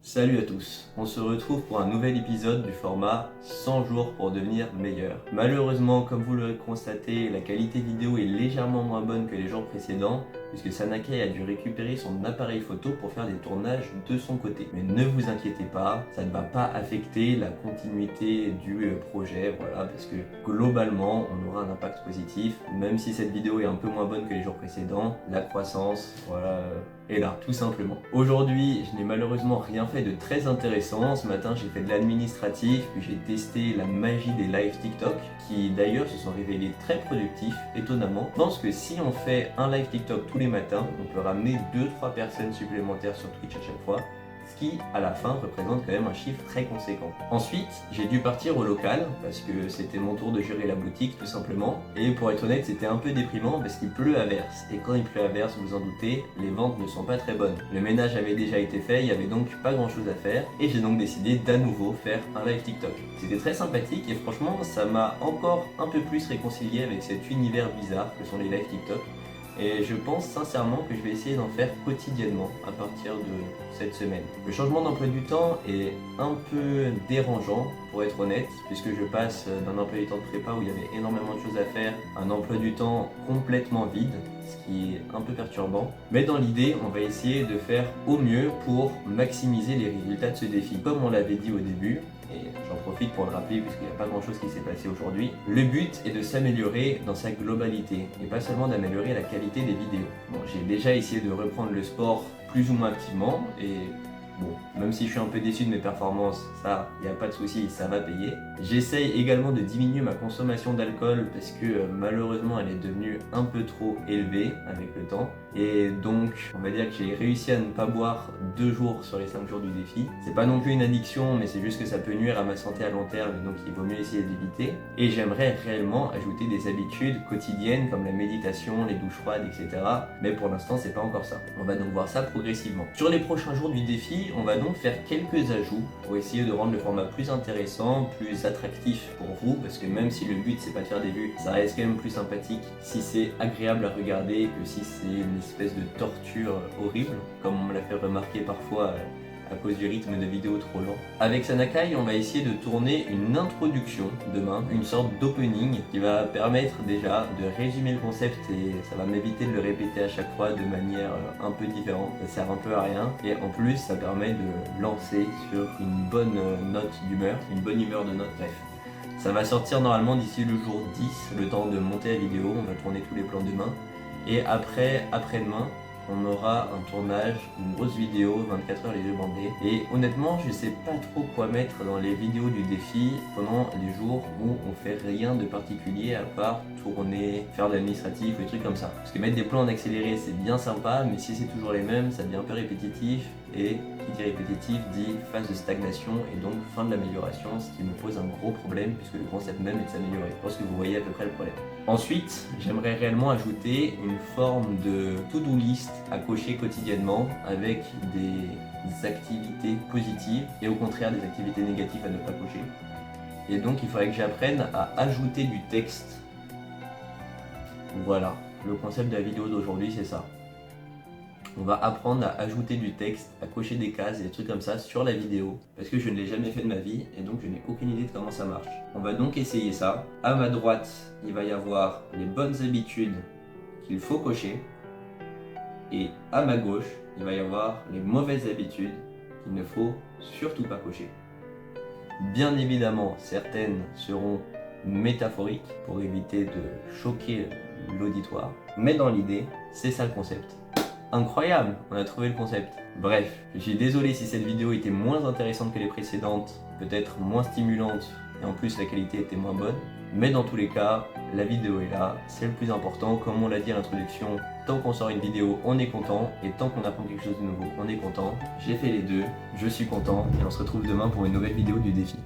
Salut à tous, on se retrouve pour un nouvel épisode du format 100 jours pour devenir meilleur. Malheureusement, comme vous l'aurez constaté, la qualité vidéo est légèrement moins bonne que les jours précédents, puisque Sanakai a dû récupérer son appareil photo pour faire des tournages de son côté. Mais ne vous inquiétez pas, ça ne va pas affecter la continuité du projet, voilà, parce que globalement, on aura un impact positif, même si cette vidéo est un peu moins bonne que les jours précédents, la croissance, voilà, est là, tout simplement. Aujourd'hui, je n'ai malheureusement rien fait de très intéressant. Ce matin, j'ai fait de l'administratif, puis j'ai testé la magie des lives TikTok, qui d'ailleurs se sont révélés très productifs, étonnamment. Je pense que si on fait un live TikTok tous les matins, on peut ramener 2-3 personnes supplémentaires sur Twitch à chaque fois, ce qui, à la fin, représente quand même un chiffre très conséquent. Ensuite, j'ai dû partir au local, parce que c'était mon tour de gérer la boutique, tout simplement. Et pour être honnête, c'était un peu déprimant, parce qu'il pleut à verse. Et quand il pleut à verse, vous en doutez, les ventes ne sont pas très bonnes. Le ménage avait déjà été fait, il n'y avait donc pas grand chose à faire. Et j'ai donc décidé d'à nouveau faire un live TikTok. C'était très sympathique, et franchement, ça m'a encore un peu plus réconcilié avec cet univers bizarre que sont les lives TikTok. Et je pense sincèrement que je vais essayer d'en faire quotidiennement à partir de cette semaine. Le changement d'emploi du temps est un peu dérangeant, pour être honnête, puisque je passe d'un emploi du temps de prépa où il y avait énormément de choses à faire à un emploi du temps complètement vide, ce qui est un peu perturbant. Mais dans l'idée, on va essayer de faire au mieux pour maximiser les résultats de ce défi. Comme on l'avait dit au début, et j'en profite pour le rappeler puisqu'il n'y a pas grand chose qui s'est passé aujourd'hui, le but est de s'améliorer dans sa globalité et pas seulement d'améliorer la qualité des vidéos. Bon, j'ai déjà essayé de reprendre le sport plus ou moins activement et bon, même si je suis un peu déçu de mes performances, ça, il n'y a pas de souci, ça va payer. J'essaye également de diminuer ma consommation d'alcool parce que malheureusement elle est devenue un peu trop élevée avec le temps. Et donc, on va dire que j'ai réussi à ne pas boire 2 jours sur les 5 jours du défi. C'est pas non plus une addiction, mais c'est juste que ça peut nuire à ma santé à long terme, donc il vaut mieux essayer d'éviter. Et j'aimerais réellement ajouter des habitudes quotidiennes comme la méditation, les douches froides, etc. Mais pour l'instant, c'est pas encore ça. On va donc voir ça progressivement. Sur les prochains jours du défi, on va donc faire quelques ajouts pour essayer de rendre le format plus intéressant, plus attractif pour vous, parce que même si le but c'est pas de faire des vues, ça reste quand même plus sympathique si c'est agréable à regarder que si c'est une espèce de torture horrible, comme on me l'a fait remarquer parfois à cause du rythme de vidéo trop lent. Avec Sanakai, on va essayer de tourner une introduction demain, une sorte d'opening qui va permettre déjà de résumer le concept et ça va m'éviter de le répéter à chaque fois de manière un peu différente. Ça sert un peu à rien et en plus ça permet de lancer sur une bonne note d'humeur, une bonne humeur de note, bref. Ça va sortir normalement d'ici le jour 10, le temps de monter la vidéo, on va tourner tous les plans demain. Et après-demain, on aura un tournage, une grosse vidéo, 24 heures les yeux bandés. Et honnêtement, je sais pas trop quoi mettre dans les vidéos du défi pendant les jours où on fait rien de particulier à part tourner, faire de l'administratif ou des trucs comme ça. Parce que mettre des plans en accéléré, c'est bien sympa, mais si c'est toujours les mêmes, ça devient un peu répétitif. Et qui dit répétitif dit phase de stagnation et donc fin de l'amélioration, ce qui me pose un gros problème puisque le concept même est de s'améliorer. Je pense que vous voyez à peu près le problème. Ensuite, j'aimerais réellement ajouter une forme de to-do list à cocher quotidiennement avec des activités positives et au contraire des activités négatives à ne pas cocher. Et donc il faudrait que j'apprenne à ajouter du texte. Voilà, le concept de la vidéo d'aujourd'hui c'est ça. On va apprendre à ajouter du texte, à cocher des cases et des trucs comme ça sur la vidéo parce que je ne l'ai jamais fait de ma vie et donc je n'ai aucune idée de comment ça marche. On va donc essayer ça. À ma droite, il va y avoir les bonnes habitudes qu'il faut cocher et à ma gauche, il va y avoir les mauvaises habitudes qu'il ne faut surtout pas cocher. Bien évidemment, certaines seront métaphoriques pour éviter de choquer l'auditoire, mais dans l'idée, c'est ça le concept. Incroyable, on a trouvé le concept. Bref, je suis désolé si cette vidéo était moins intéressante que les précédentes, peut-être moins stimulante, et en plus la qualité était moins bonne. Mais dans tous les cas, la vidéo est là, c'est le plus important. Comme on l'a dit à l'introduction, tant qu'on sort une vidéo, on est content, et tant qu'on apprend quelque chose de nouveau, on est content. J'ai fait les deux, je suis content, et on se retrouve demain pour une nouvelle vidéo du défi.